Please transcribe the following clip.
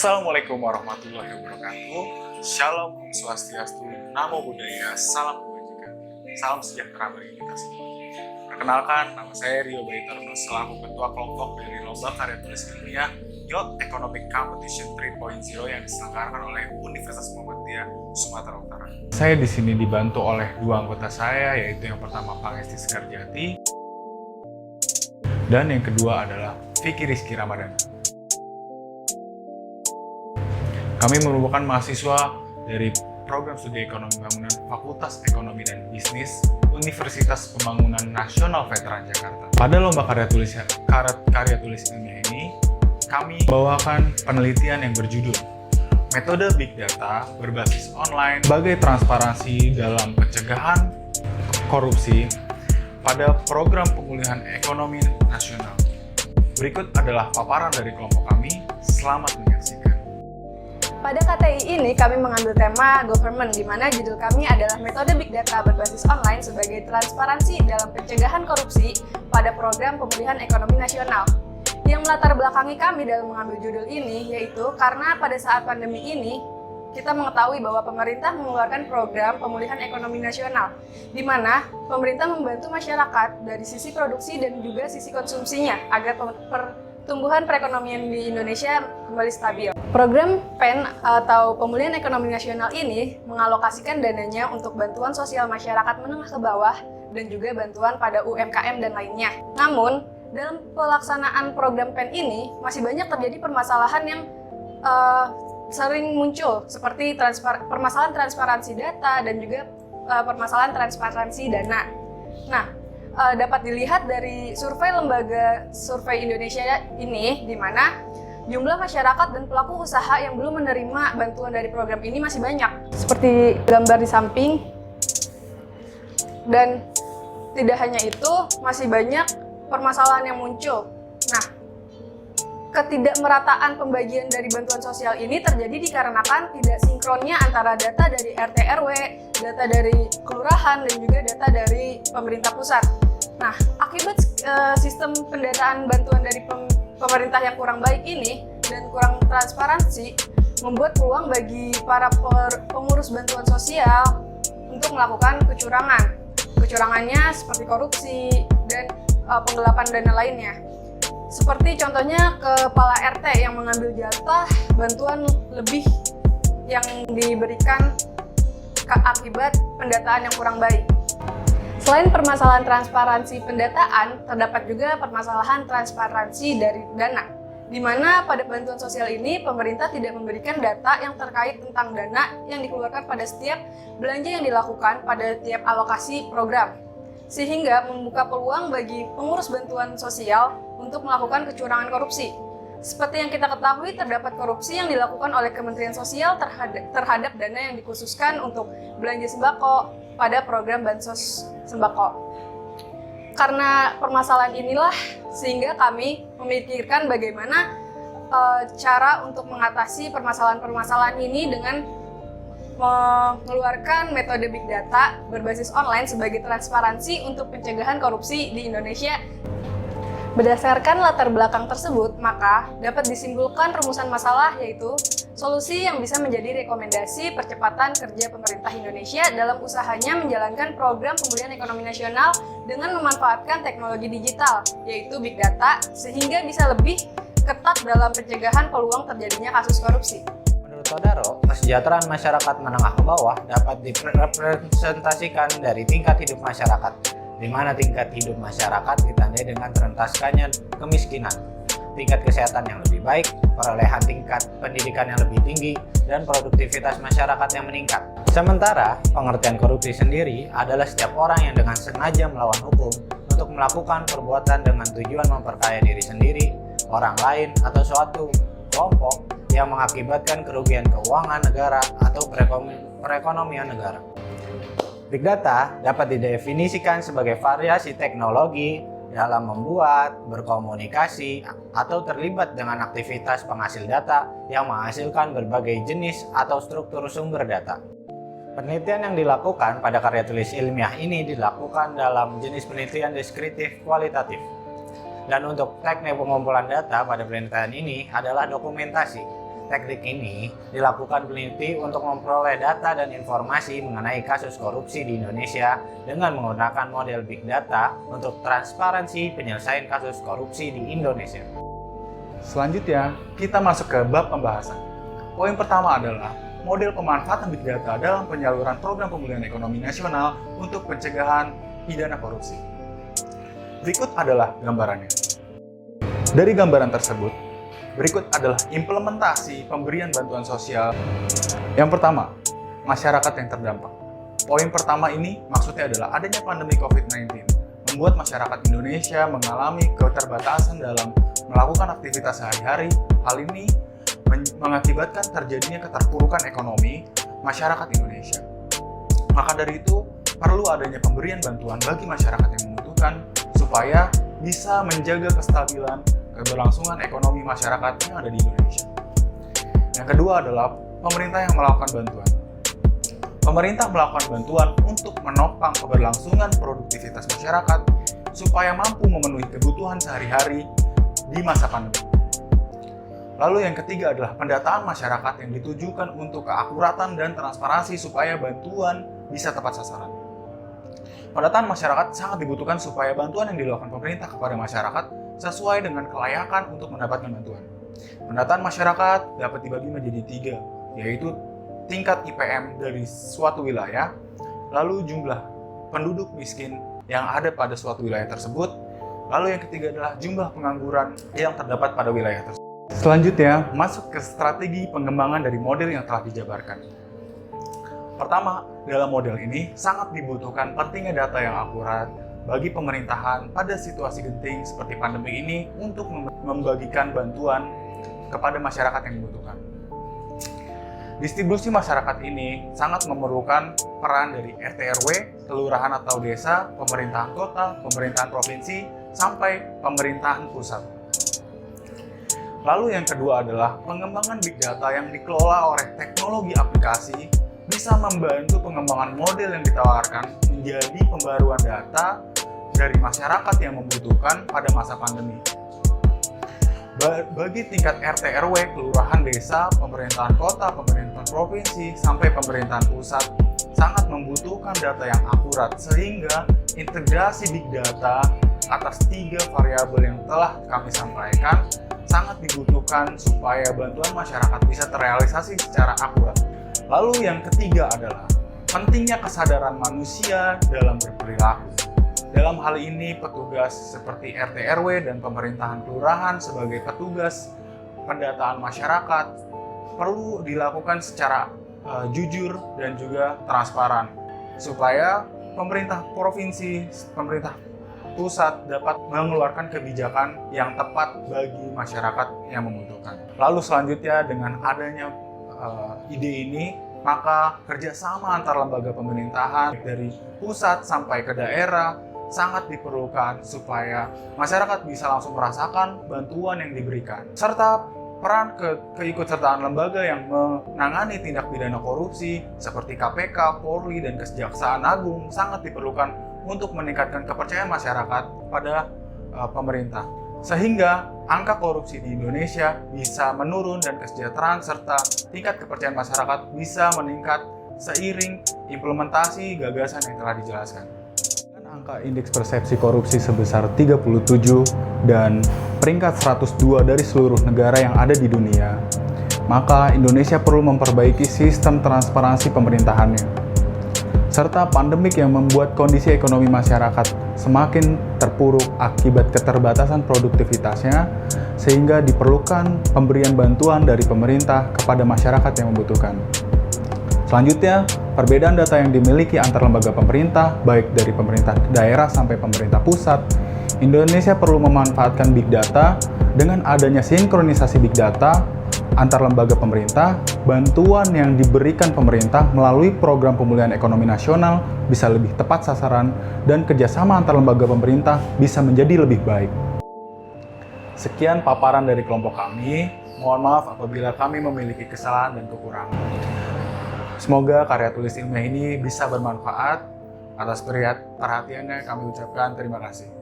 Assalamualaikum warahmatullahi wabarakatuh. Shalom, Om Swastiastu, Namo Buddhaya, Salam Kebajikan, Salam Sejahtera bagi kita semua. Perkenalkan, nama saya Rio Bayu Taruna selaku Ketua Kelompok dari Lomba Karya Tulis Ilmiah Youth Economic Competition 3.0 yang diselenggarakan oleh Universitas Muhammadiyah Sumatera Utara. Saya di sini dibantu oleh dua anggota saya, yaitu yang pertama Pangesti Sekarjati dan yang kedua adalah Vicky Rizky Ramadhan. Kami merupakan mahasiswa dari Program Studi Ekonomi Bangunan Fakultas Ekonomi dan Bisnis Universitas Pembangunan Nasional Veteran Jakarta. Pada lomba karya tulis ilmiah ini, kami membawakan penelitian yang berjudul Metode Big Data berbasis online sebagai transparansi dalam pencegahan korupsi pada Program Pemulihan Ekonomi Nasional. Berikut adalah paparan dari kelompok kami. Selamat menyaksikan. Pada KTI ini kami mengambil tema government, di mana judul kami adalah metode big data berbasis online sebagai transparansi dalam pencegahan korupsi pada program pemulihan ekonomi nasional. Yang melatar belakangi kami dalam mengambil judul ini yaitu karena pada saat pandemi ini kita mengetahui bahwa pemerintah mengeluarkan program pemulihan ekonomi nasional, di mana pemerintah membantu masyarakat dari sisi produksi dan juga sisi konsumsinya agar pertumbuhan perekonomian di Indonesia kembali stabil. Program PEN atau Pemulihan Ekonomi Nasional ini mengalokasikan dananya untuk bantuan sosial masyarakat menengah ke bawah dan juga bantuan pada UMKM dan lainnya. Namun, dalam pelaksanaan program PEN ini masih banyak terjadi permasalahan yang sering muncul seperti permasalahan transparansi data dan juga permasalahan transparansi dana. Nah, dapat dilihat dari survei lembaga survei Indonesia ini, di mana jumlah masyarakat dan pelaku usaha yang belum menerima bantuan dari program ini masih banyak. Seperti gambar di samping. Dan tidak hanya itu, masih banyak permasalahan yang muncul. Nah, ketidakmerataan pembagian dari bantuan sosial ini terjadi dikarenakan tidak sinkronnya antara data dari RT RW, data dari kelurahan, dan juga data dari pemerintah pusat. Nah, akibat sistem pendataan bantuan dari pemerintah yang kurang baik ini dan kurang transparansi membuat peluang bagi para pengurus bantuan sosial untuk melakukan kecurangan. Kecurangannya seperti korupsi dan penggelapan dana lainnya. Seperti contohnya kepala RT yang mengambil jatah bantuan lebih yang diberikan akibat pendataan yang kurang baik. Selain permasalahan transparansi pendataan, terdapat juga permasalahan transparansi dari dana, di mana pada bantuan sosial ini pemerintah tidak memberikan data yang terkait tentang dana yang dikeluarkan pada setiap belanja yang dilakukan pada tiap alokasi program, sehingga membuka peluang bagi pengurus bantuan sosial untuk melakukan kecurangan korupsi. Seperti yang kita ketahui, terdapat korupsi yang dilakukan oleh Kementerian Sosial terhadap dana yang dikhususkan untuk belanja sembako pada program Bansos Sembako. Karena permasalahan inilah, sehingga kami memikirkan bagaimana cara untuk mengatasi permasalahan-permasalahan ini dengan mengeluarkan metode big data berbasis online sebagai transparansi untuk pencegahan korupsi di Indonesia. Berdasarkan latar belakang tersebut, maka dapat disimpulkan rumusan masalah, yaitu solusi yang bisa menjadi rekomendasi percepatan kerja pemerintah Indonesia dalam usahanya menjalankan program pemulihan ekonomi nasional dengan memanfaatkan teknologi digital, yaitu big data, sehingga bisa lebih ketat dalam pencegahan peluang terjadinya kasus korupsi. Menurut Todaro, kesejahteraan masyarakat menengah ke bawah dapat direpresentasikan dari tingkat hidup masyarakat, di mana tingkat hidup masyarakat ditandai dengan terentaskannya kemiskinan, tingkat kesehatan yang lebih baik, perolehan tingkat pendidikan yang lebih tinggi, dan produktivitas masyarakat yang meningkat. Sementara, pengertian korupsi sendiri adalah setiap orang yang dengan sengaja melawan hukum untuk melakukan perbuatan dengan tujuan memperkaya diri sendiri, orang lain, atau suatu kelompok yang mengakibatkan kerugian keuangan negara atau perekonomian negara. Big data dapat didefinisikan sebagai variasi teknologi dalam membuat, berkomunikasi, atau terlibat dengan aktivitas penghasil data yang menghasilkan berbagai jenis atau struktur sumber data. Penelitian yang dilakukan pada karya tulis ilmiah ini dilakukan dalam jenis penelitian deskriptif kualitatif. Dan untuk teknik pengumpulan data pada penelitian ini adalah dokumentasi. teknik ini dilakukan peneliti untuk memperoleh data dan informasi mengenai kasus korupsi di Indonesia dengan menggunakan model Big Data untuk transparansi penyelesaian kasus korupsi di Indonesia. Selanjutnya, kita masuk ke bab pembahasan. Poin pertama adalah model pemanfaatan Big Data dalam penyaluran program pemulihan ekonomi nasional untuk pencegahan pidana korupsi. Berikut adalah gambarannya. Dari gambaran tersebut, berikut adalah implementasi pemberian bantuan sosial. Yang pertama, masyarakat yang terdampak. Poin pertama ini maksudnya adalah adanya pandemi COVID-19 membuat masyarakat Indonesia mengalami keterbatasan dalam melakukan aktivitas sehari-hari. Hal ini mengakibatkan terjadinya keterpurukan ekonomi masyarakat Indonesia. Maka dari itu, perlu adanya pemberian bantuan bagi masyarakat yang membutuhkan supaya bisa menjaga kestabilan keberlangsungan ekonomi masyarakat yang ada di Indonesia. Yang kedua adalah pemerintah yang melakukan bantuan. Pemerintah melakukan bantuan untuk menopang keberlangsungan produktivitas masyarakat supaya mampu memenuhi kebutuhan sehari-hari di masa pandemi. Lalu yang ketiga adalah pendataan masyarakat yang ditujukan untuk keakuratan dan transparansi supaya bantuan bisa tepat sasaran. Pendataan masyarakat sangat dibutuhkan supaya bantuan yang dilakukan pemerintah kepada masyarakat sesuai dengan kelayakan untuk mendapatkan bantuan. Pendataan masyarakat dapat dibagi menjadi 3, yaitu tingkat IPM dari suatu wilayah, lalu jumlah penduduk miskin yang ada pada suatu wilayah tersebut, lalu yang ketiga adalah jumlah pengangguran yang terdapat pada wilayah tersebut. Selanjutnya, masuk ke strategi pengembangan dari model yang telah dijabarkan. Pertama, dalam model ini sangat dibutuhkan pentingnya data yang akurat bagi pemerintahan pada situasi genting seperti pandemi ini untuk membagikan bantuan kepada masyarakat yang membutuhkan. Distribusi masyarakat ini sangat memerlukan peran dari RT/RW, kelurahan atau desa, pemerintahan kota, pemerintahan provinsi, sampai pemerintahan pusat. Lalu yang kedua adalah pengembangan Big Data yang dikelola oleh teknologi aplikasi bisa membantu pengembangan model yang ditawarkan menjadi pembaruan data dari masyarakat yang membutuhkan pada masa pandemi. Bagi tingkat RT/RW, kelurahan desa, pemerintahan kota, pemerintahan provinsi, sampai pemerintahan pusat sangat membutuhkan data yang akurat sehingga integrasi Big Data atas 3 variabel yang telah kami sampaikan sangat dibutuhkan supaya bantuan masyarakat bisa terrealisasi secara akurat. Lalu yang ketiga adalah pentingnya kesadaran manusia dalam berperilaku. Dalam hal ini, petugas seperti RT/RW dan pemerintahan kelurahan sebagai petugas pendataan masyarakat perlu dilakukan secara jujur dan juga transparan supaya pemerintah provinsi, pemerintah pusat dapat mengeluarkan kebijakan yang tepat bagi masyarakat yang membutuhkan. Lalu selanjutnya, dengan adanya ide ini, maka kerjasama antar lembaga pemerintahan dari pusat sampai ke daerah sangat diperlukan supaya masyarakat bisa langsung merasakan bantuan yang diberikan. Serta peran keikutsertaan lembaga yang menangani tindak pidana korupsi seperti KPK, Polri, dan Kejaksaan Agung sangat diperlukan untuk meningkatkan kepercayaan masyarakat pada pemerintah. Sehingga angka korupsi di Indonesia bisa menurun dan kesejahteraan serta tingkat kepercayaan masyarakat bisa meningkat seiring implementasi gagasan yang telah dijelaskan. Angka indeks persepsi korupsi sebesar 37 dan peringkat 102 dari seluruh negara yang ada di dunia, maka Indonesia perlu memperbaiki sistem transparansi pemerintahannya. Serta pandemik yang membuat kondisi ekonomi masyarakat semakin terpuruk akibat keterbatasan produktivitasnya, sehingga diperlukan pemberian bantuan dari pemerintah kepada masyarakat yang membutuhkan. Selanjutnya, perbedaan data yang dimiliki antar lembaga pemerintah, baik dari pemerintah daerah sampai pemerintah pusat, Indonesia perlu memanfaatkan Big Data. Dengan adanya sinkronisasi Big Data antar lembaga pemerintah, bantuan yang diberikan pemerintah melalui program pemulihan ekonomi nasional bisa lebih tepat sasaran dan kerjasama antar lembaga pemerintah bisa menjadi lebih baik. Sekian paparan dari kelompok kami. Mohon maaf apabila kami memiliki kesalahan dan kekurangan. Semoga karya tulis ilmiah ini bisa bermanfaat. Atas perhatiannya kami ucapkan terima kasih.